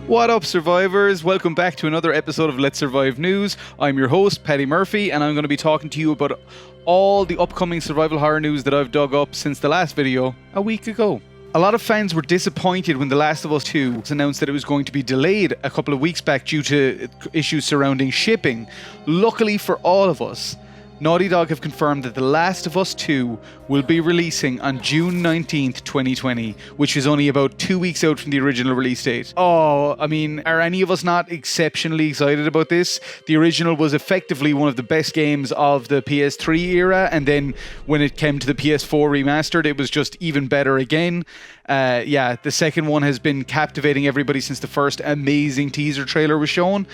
What up, survivors? Welcome back to another episode of Let's Survive News. I'm your host, Paddy Murphy, and I'm going to be talking to you about all the upcoming survival horror news that I've dug up since the last video a week ago. A lot of fans were disappointed when The Last of Us 2 announced that it was going to be delayed a couple of weeks back due to issues surrounding shipping. Luckily for all of us, Naughty Dog have confirmed that The Last of Us 2 will be releasing on June 19th, 2020, which is only about 2 weeks out from the original release date. Oh, I mean, are any of us not exceptionally excited about this? The original was effectively one of the best games of the PS3 era, and then when it came to the PS4 remastered, it was just even better again. The second one has been captivating everybody since the first amazing teaser trailer was shown.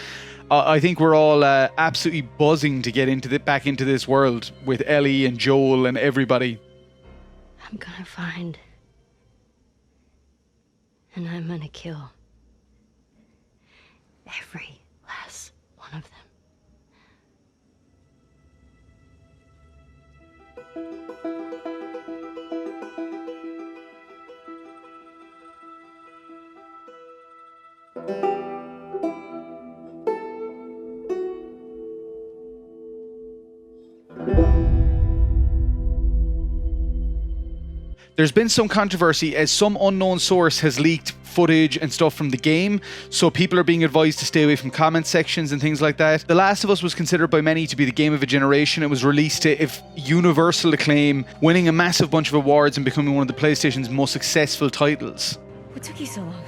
I think we're all absolutely buzzing to get back into this world with Ellie and Joel and everybody. I'm gonna find, and I'm gonna kill every last one of them. There's been some controversy as some unknown source has leaked footage and stuff from the game, so people are being advised to stay away from comment sections and things like that. The Last of Us was considered by many to be the game of a generation. It was released to universal acclaim, winning a massive bunch of awards and becoming one of the PlayStation's most successful titles. What took you so long?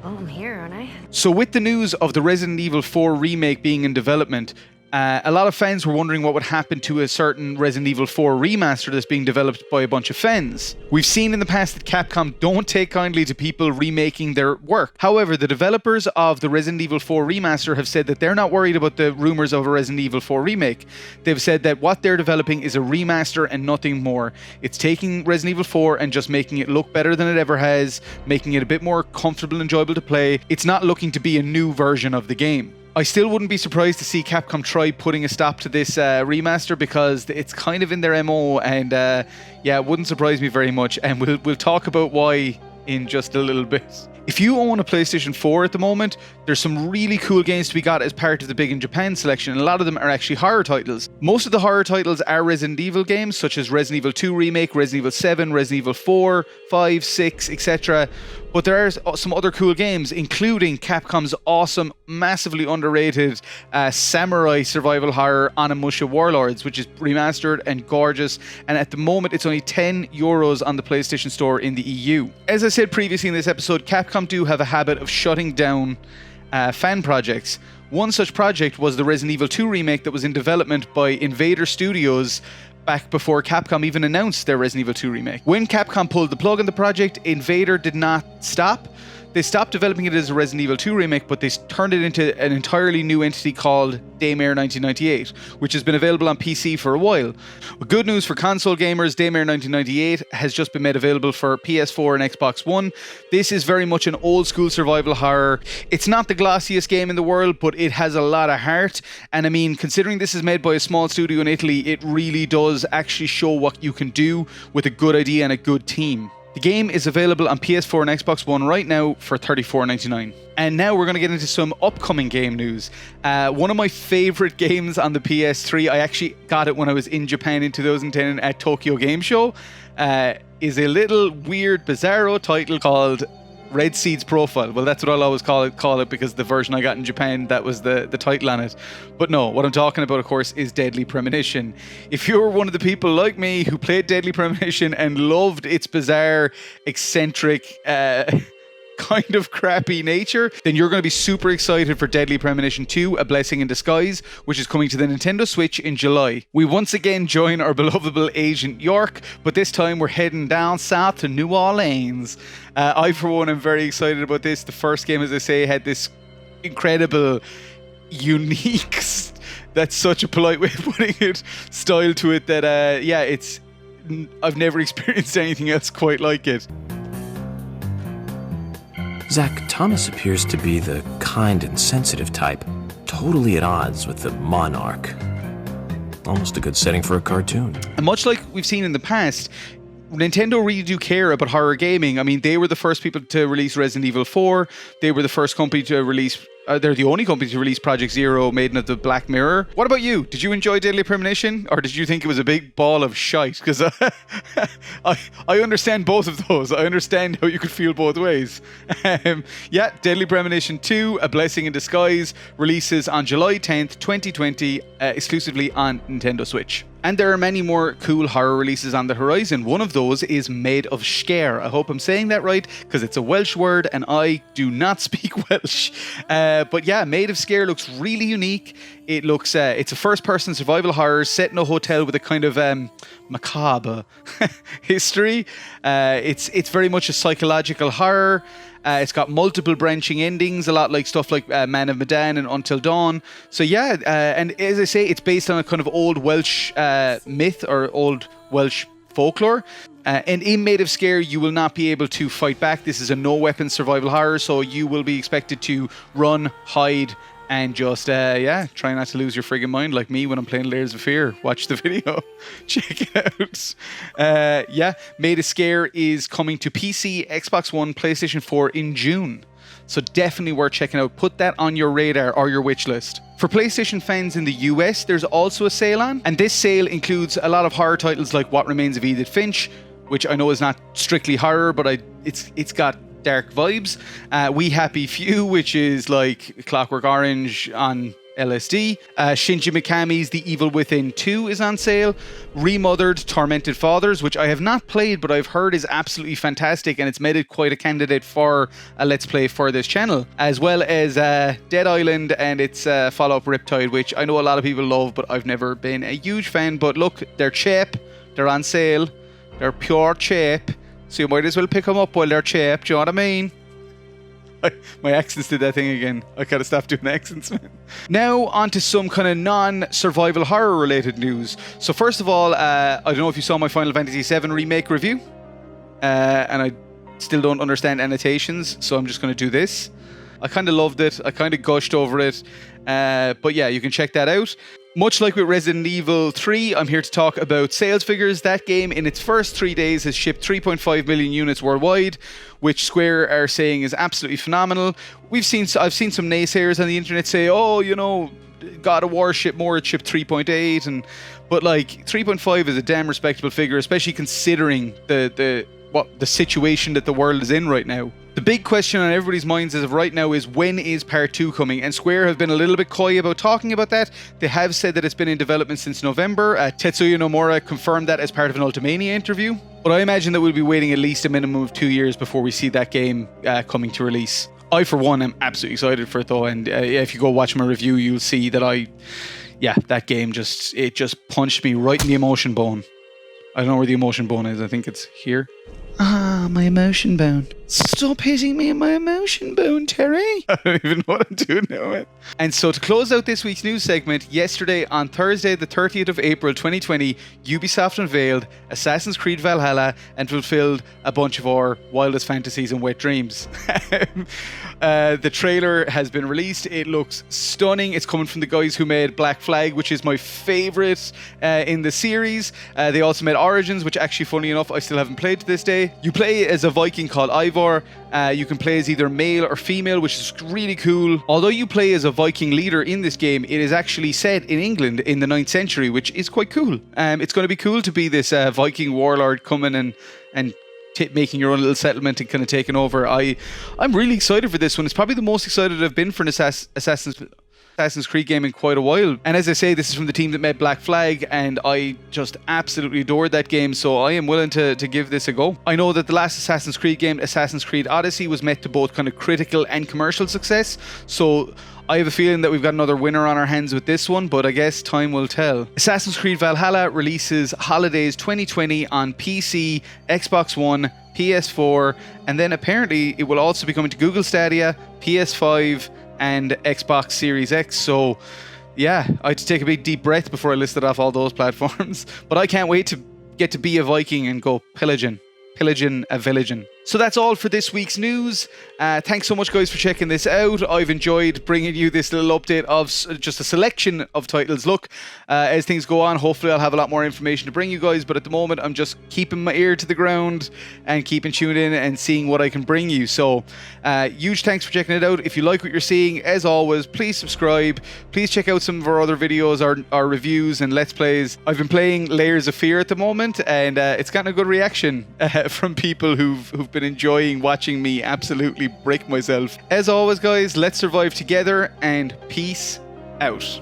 Well, I'm here, aren't I? So with the news of the Resident Evil 4 remake being in development, a lot of fans were wondering what would happen to a certain Resident Evil 4 remaster that's being developed by a bunch of fans. We've seen in the past that Capcom don't take kindly to people remaking their work. However, the developers of the Resident Evil 4 remaster have said that they're not worried about the rumors of a Resident Evil 4 remake. They've said that what they're developing is a remaster and nothing more. It's taking Resident Evil 4 and just making it look better than it ever has, making it a bit more comfortable and enjoyable to play. It's not looking to be a new version of the game. I still wouldn't be surprised to see Capcom try putting a stop to this remaster because it's kind of in their MO, and it wouldn't surprise me very much, and we'll talk about why in just a little bit. If you own a PlayStation 4 at the moment, there's some really cool games to be got as part of the Big in Japan selection, and a lot of them are actually horror titles. Most of the horror titles are Resident Evil games, such as Resident Evil 2 Remake, Resident Evil 7, Resident Evil 4, 5, 6, etc. But there are some other cool games, including Capcom's awesome, massively underrated samurai survival horror Onimusha Warlords, which is remastered and gorgeous, and at the moment it's only €10 on the PlayStation Store in the EU. As I said previously in this episode, Capcom do have a habit of shutting down fan projects. One such project was the Resident Evil 2 remake that was in development by Invader Studios back before Capcom even announced their Resident Evil 2 remake. When Capcom pulled the plug on the project, Invader did not stop. They stopped developing it as a Resident Evil 2 remake, but they turned it into an entirely new entity called Daymare 1998, which has been available on PC for a while. But good news for console gamers, Daymare 1998 has just been made available for PS4 and Xbox One. This is very much an old school survival horror. It's not the glossiest game in the world, but it has a lot of heart. And I mean, considering this is made by a small studio in Italy, it really does actually show what you can do with a good idea and a good team. The game is available on PS4 and Xbox One right now for $34.99. And now we're going to get into some upcoming game news. One of my favorite games on the PS3, I actually got it when I was in Japan in 2010 at Tokyo Game Show, is a little weird, bizarro title called Red Seed's Profile. Well, that's what I'll always call it because the version I got in Japan, that was the title on it. But no, what I'm talking about, of course, is Deadly Premonition. If you're one of the people like me who played Deadly Premonition and loved its bizarre, eccentric, kind of crappy nature, then you're going to be super excited for Deadly Premonition 2, A Blessing in Disguise, which is coming to the Nintendo Switch in July. We once again join our belovable Agent York, but this time we're heading down south to New Orleans. I, for one, am very excited about this. The first game, as I say, had this incredible, unique, that's such a polite way of putting it, style to it that, I've never experienced anything else quite like it. Zach, Thomas appears to be the kind and sensitive type, totally at odds with the monarch. Almost a good setting for a cartoon. And much like we've seen in the past, Nintendo really do care about horror gaming. I mean, they were the first people to release Resident Evil 4. They were the first company to release... they're the only company to release Project Zero, Maiden of the Black Mirror. What about you? Did you enjoy Deadly Premonition? Or did you think it was a big ball of shite? Because I understand both of those. I understand how you could feel both ways. Yeah, Deadly Premonition 2, A Blessing in Disguise, releases on July 10th, 2020, exclusively on Nintendo Switch. And there are many more cool horror releases on the horizon. One of those is Made of Scare. I hope I'm saying that right, because it's a Welsh word and I do not speak Welsh. But yeah, Made of Scare looks really unique. It looks, it's a first-person survival horror set in a hotel with a kind of macabre history. It's very much a psychological horror. It's got multiple branching endings, a lot like stuff like Man of Medan and Until Dawn. So yeah, and as I say, it's based on a kind of old Welsh myth or old Welsh folklore. And in Made of Scare, you will not be able to fight back. This is a no-weapon survival horror, so you will be expected to run, hide, and just, try not to lose your friggin' mind like me when I'm playing Layers of Fear. Watch the video. Check it out. Made of Scare is coming to PC, Xbox One, PlayStation 4 in June. So definitely worth checking out. Put that on your radar or your wish list. For PlayStation fans in the US, there's also a sale on. And this sale includes a lot of horror titles like What Remains of Edith Finch, which I know is not strictly horror, but it's got dark vibes. We Happy Few, which is like Clockwork Orange on LSD. Shinji Mikami's The Evil Within 2 is on sale. Remothered Tormented Fathers, which I have not played, but I've heard is absolutely fantastic, and it's made it quite a candidate for a Let's Play for this channel. As well as Dead Island and its follow-up Riptide, which I know a lot of people love, but I've never been a huge fan. But look, they're cheap. They're on sale. They're pure cheap. So you might as well pick them up while they're cheap. Do you know what I mean? My accents did that thing again. I gotta stop doing accents, man. Now on to some kind of non-survival horror related news. So first of all, I don't know if you saw my Final Fantasy VII Remake review. And I still don't understand annotations, so I'm just going to do this. I kind of loved it. I kind of gushed over it. But yeah, you can check that out. Much like with Resident Evil 3, I'm here to talk about sales figures. That game, in its first 3 days, has shipped 3.5 million units worldwide, which Square are saying is absolutely phenomenal. I've seen some naysayers on the internet say, oh, you know, God of War shipped more, it shipped 3.8, but like 3.5 is a damn respectable figure, especially considering the situation that the world is in right now. The big question on everybody's minds as of right now is, when is part 2 coming? And Square have been a little bit coy about talking about that. They have said that it's been in development since November. Tetsuya Nomura confirmed that as part of an Ultimania interview. But I imagine that we'll be waiting at least a minimum of 2 years before we see that game coming to release. I, for one, am absolutely excited for it though. And if you go watch my review, you'll see that that game just punched me right in the emotion bone. I don't know where the emotion bone is. I think it's here. Ah, my emotion bone. Stop hitting me in my emotion bone, Terry. I don't even know what I'm doing now, man. And so to close out this week's news segment, yesterday on Thursday, the 30th of April, 2020, Ubisoft unveiled Assassin's Creed Valhalla and fulfilled a bunch of our wildest fantasies and wet dreams. The trailer has been released. It looks stunning. It's coming from the guys who made Black Flag, which is my favorite in the series. They also made Origins, which actually, funny enough, I still haven't played to this day. You play as a Viking called Ivor. You can play as either male or female, which is really cool. Although you play as a Viking leader in this game, it is actually set in England in the 9th century, which is quite cool. It's going to be cool to be this Viking warlord coming and making your own little settlement and kind of taking over. I'm really excited for this one. It's probably the most excited I've been for an Assassin's Creed game in quite a while. And as I say, this is from the team that made Black Flag, and I just absolutely adored that game, so I am willing to give this a go. I know that the last Assassin's Creed game, Assassin's Creed Odyssey, was met to both kind of critical and commercial success, so I have a feeling that we've got another winner on our hands with this one, but I guess time will tell. Assassin's Creed Valhalla releases holidays 2020 on PC, Xbox One, PS4, and then apparently it will also be coming to Google Stadia, PS5, and Xbox Series X. So yeah, I had to take a big deep breath before I listed off all those platforms. But I can't wait to get to be a Viking and go pillaging a villaging. So that's all for this week's news. Thanks so much, guys, for checking this out. I've enjoyed bringing you this little update of just a selection of titles. Look, as things go on, hopefully I'll have a lot more information to bring you guys, but at the moment I'm just keeping my ear to the ground and keeping tuned in and seeing what I can bring you. So huge thanks for checking it out. If you like what you're seeing, as always, please subscribe. Please check out some of our other videos, our reviews and Let's Plays. I've been playing Layers of Fear at the moment, and it's gotten a good reaction from people who've been enjoying watching me absolutely break myself. As always, guys, let's survive together, and peace out.